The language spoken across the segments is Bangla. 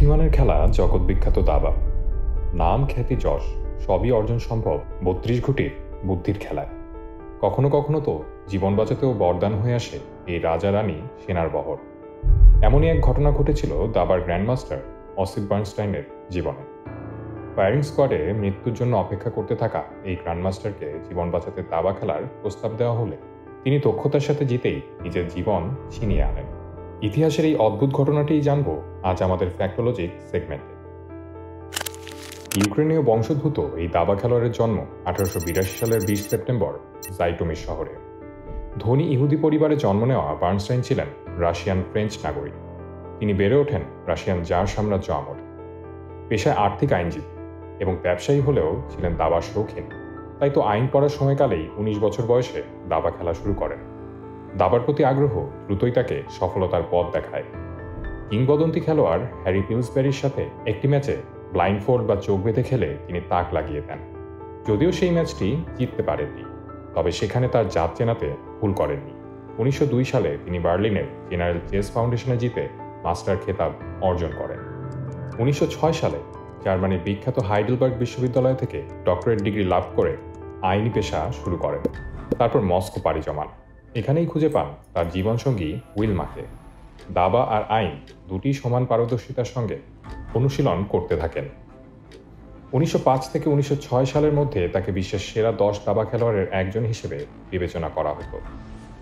বুদ্ধিমানের খেলা জগৎ বিখ্যাত দাবা। নাম, খ্যাতি, যশ সবই অর্জন সম্ভব ৩২ ঘটির বুদ্ধির খেলায়। কখনো কখনো তো জীবন বাঁচাতেও বরদান হয়ে আসে এই রাজা রানী সেনার বহর। এমনই এক ঘটনা ঘটেছিল দাবার গ্র্যান্ডমাস্টার অসিপ বার্নস্টাইনের জীবনে। ফায়ারিং স্কোয়াডে মৃত্যুর জন্য অপেক্ষা করতে থাকা এই গ্র্যান্ডমাস্টারকে জীবন বাঁচাতে দাবা খেলার প্রস্তাব দেওয়া হলে তিনি দক্ষতার সাথে জিতেই নিজের জীবন ছিনিয়ে আনেন। ইতিহাসের এই অদ্ভুত ঘটনাটিই জানব আজ আমাদের ফ্যাক্টোলজিক সেগমেন্টে। ইউক্রেনীয় বংশোদ্ভূত এই দাবা খেলোয়াড়ের জন্ম 1882 সালের 20 সেপ্টেম্বর জাইটোমির শহরে। ধনী ইহুদি পরিবারে জন্ম নেওয়া বার্নস্টাইন ছিলেন রাশিয়ান ফ্রেঞ্চ নাগরিক। তিনি বেড়ে ওঠেন রাশিয়ান জার সাম্রাজ্য আমলে। পেশায় আর্থিক আইনজীবী এবং ব্যবসায়ী হলেও ছিলেন দাবার শৌখিন। তাই তো আইন পড়ার সময়কালেই 19 বছর বয়সে দাবা খেলা শুরু করেন। দাবার প্রতি আগ্রহ দ্রুতই তাকে সফলতার পথ দেখায়। কিংবদন্তি খেলোয়াড় হ্যারি পিলসব্যারির সাথে একটি ম্যাচে ব্লাইন্ডফোল্ড বা চোখ বেঁধে খেলে তিনি তাক লাগিয়ে দেন। যদিও সেই ম্যাচটি জিততে পারেননি, তবে সেখানে তার জাত চেনাতে ভুল করেননি। 1902 সালে তিনি বার্লিনের জেনারেল চেস ফাউন্ডেশনে জিতে মাস্টার খেতাব অর্জন করেন। 1906 সালে জার্মানির বিখ্যাত হাইডেলবার্গ বিশ্ববিদ্যালয় থেকে ডক্টরেট ডিগ্রি লাভ করে আইনি পেশা শুরু করেন। তারপর মস্কো পাড়ি জমান। এখানেই খুঁজে পান তার জীবনসঙ্গী উইলমাকে। দাবা আর আইন দুটি সমান পারদর্শিতার সঙ্গে অনুশীলন করতে থাকেন। 1905 থেকে 1906 সালের মধ্যে তাকে বিশ্বের সেরা 10 দাবা খেলোয়াড়ের একজন হিসেবে বিবেচনা করা হতো।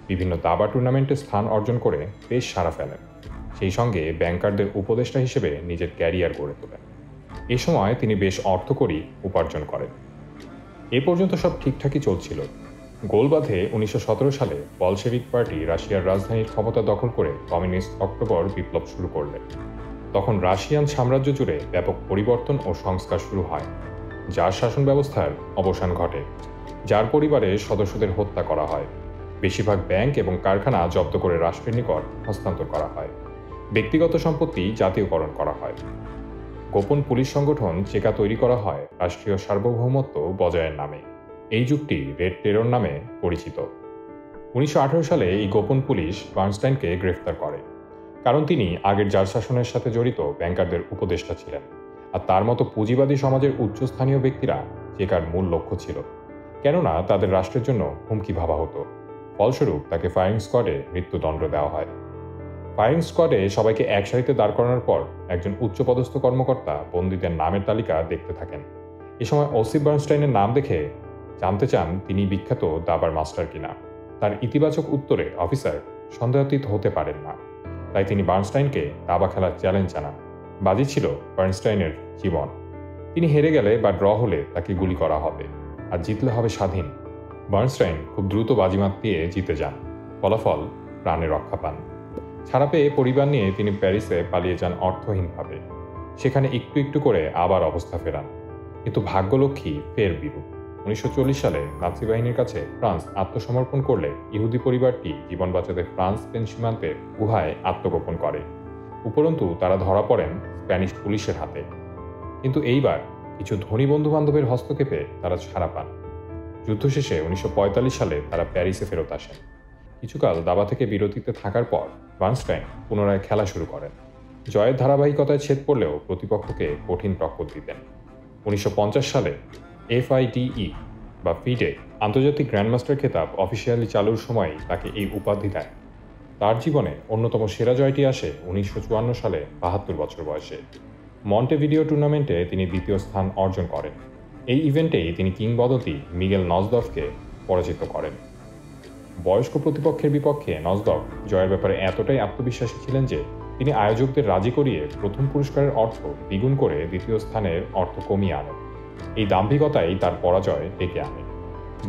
বিভিন্ন দাবা টুর্নামেন্টে স্থান অর্জন করে বেশ সাড়া ফেলেন। সেই সঙ্গে ব্যাংকারদের উপদেষ্টা হিসেবে নিজের ক্যারিয়ার গড়ে তোলেন। এ সময় তিনি বেশ অর্থকরী উপার্জন করেন। এ পর্যন্ত সব ঠিকঠাকই চলছিল। গোল বাঁধে 1917 সালে বলশেভিক পার্টি রাশিয়ার রাজধানীর ক্ষমতা দখল করে কমিউনিস্ট অক্টোবর বিপ্লব শুরু করলেন। তখন রাশিয়ান সাম্রাজ্য জুড়ে ব্যাপক পরিবর্তন ও সংস্কার শুরু হয়। জার শাসন ব্যবস্থার অবসান ঘটে। জার পরিবারের সদস্যদের হত্যা করা হয়। বেশিরভাগ ব্যাংক এবং কারখানা জব্দ করে রাষ্ট্রের নিকট হস্তান্তর করা হয়। ব্যক্তিগত সম্পত্তি জাতীয়করণ করা হয়। গোপন পুলিশ সংগঠন চেকা তৈরি করা হয় রাষ্ট্রীয় সার্বভৌমত্ব বজায়ের নামে। এই যুগটি রেড টেরর নামে পরিচিত। 1918 সালে এই গোপন পুলিশ বার্নস্টাইনকে গ্রেফতার করে, কারণ তিনি আগের জার শাসনের সাথে জড়িত ব্যাংকারদের উপদেষ্টা ছিলেন। আর তার মতো পুঁজিবাদী সমাজের উচ্চস্থানীয় ব্যক্তিরা চেকার মূল লক্ষ্য ছিল, কেননা তাদের রাষ্ট্রের জন্য হুমকি ভাবা হতো। ফলস্বরূপ তাকে ফায়ারিং স্কোয়াডে মৃত্যুদণ্ড দেওয়া হয়। ফায়ারিং স্কোয়াডে সবাইকে এক সারিতে দাঁড় করানোর পর একজন উচ্চপদস্থ কর্মকর্তা বন্দীদের নামের তালিকা দেখতে থাকেন। এ সময় অসিপ বার্নস্টাইনের নাম দেখে জানতে চান তিনি বিখ্যাত দাবার মাস্টার কিনা। তার ইতিবাচক উত্তরে অফিসার সন্দেহাতীত হতে পারেন না। তাই তিনি বার্নস্টাইনকে দাবা খেলার চ্যালেঞ্জ জানান। বাজি ছিল বার্নস্টাইনের জীবন। তিনি হেরে গেলে বা ড্র হলে তাকে গুলি করা হবে, আর জিতলে হবে স্বাধীন। বার্নস্টাইন খুব দ্রুত বাজিমাত দিয়ে জিতে যান। ফলাফল প্রাণে রক্ষা পান। ছাড়া পেয়ে পরিবার নিয়ে তিনি প্যারিসে পালিয়ে যান অর্থহীনভাবে। সেখানে একটু একটু করে আবার অবস্থা ফেরান, কিন্তু ভাগ্যলক্ষ্মী ফের বিরূপ। 1940 সালে নাৎসি বাহিনীর কাছে ফ্রান্স আত্মসমর্পণ করলে ইহুদি পরিবারটি জীবন বাঁচাতে ফ্রান্স স্পেন সীমান্তের গুহায় আত্মগোপন করে। উপরন্তু তারা ধরা পড়েন স্প্যানিশ পুলিশের হাতে। কিন্তু এইবার কিছু ধনী বন্ধু বান্ধবের হস্তক্ষেপে তারা ছাড়া পান। যুদ্ধ শেষে 1945 সালে তারা প্যারিসে ফেরত আসেন। কিছুকাল দাবা থেকে বিরতিতে থাকার পর বার্নস্টাইন পুনরায় খেলা শুরু করেন। জয়ের ধারাবাহিকতায় ছেদ পড়লেও প্রতিপক্ষকে কঠিন টক্কর দিতেন। 1950 সালে FIDE বা ফিডে আন্তর্জাতিক গ্র্যান্ডমাস্টার খেতাব অফিসিয়ালি চালুর সময় তাকে এই উপাধি দেয়। তার জীবনে অন্যতম সেরা জয়টি আসে 1954 সালে 72 বছর বয়সে। মন্টেভিডিও টুর্নামেন্টে তিনি দ্বিতীয় স্থান অর্জন করেন। এই ইভেন্টেই তিনি কিংবদন্তি মিগেল নজদভকে পরাজিত করেন। বয়স্ক প্রতিপক্ষের বিপক্ষে নজদভ জয়ের ব্যাপারে এতটাই আত্মবিশ্বাসী ছিলেন যে তিনি আয়োজকদের রাজি করিয়ে প্রথম পুরস্কারের অর্থ দ্বিগুণ করে দ্বিতীয় স্থানের অর্থ কমিয়ে আনেন। এই দাম্ভিকতাই তার পরাজয় ডেকে আনে।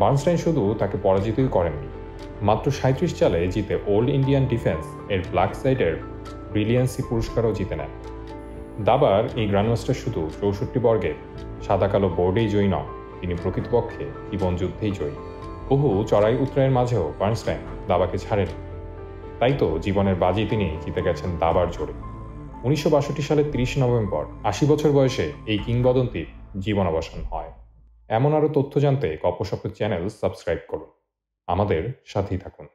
বার্নস্টাইন শুধু তাকে পরাজিতই করেননি, মাত্র 37 চালে জিতে ওল্ড ইন্ডিয়ান ডিফেন্স এর ব্ল্যাক সাইডের ব্রিলিয়ান্সি পুরস্কারও জিতে নেন। দাবার এই গ্র্যান্ডমাস্টার শুধু 64 বর্গের সাদা কালো বোর্ডেই জয়ী নন, তিনি প্রকৃতপক্ষে জীবনযুদ্ধেই জয়ী। বহু চড়াই উতরাইয়ের মাঝেও বার্নস্টাইন দাবাকে ছাড়েন। তাই তো জীবনের বাজি তিনি জিতে গেছেন দাবার জোরে। 1962 সালের 30 নভেম্বর 80 বছর বয়সে এই কিংবদন্তির জীবনাবসান হয়। এমন আরও তথ্য জানতে গপ্পসপ্পের চ্যানেল সাবস্ক্রাইব করুন। আমাদের সাথেই থাকুন।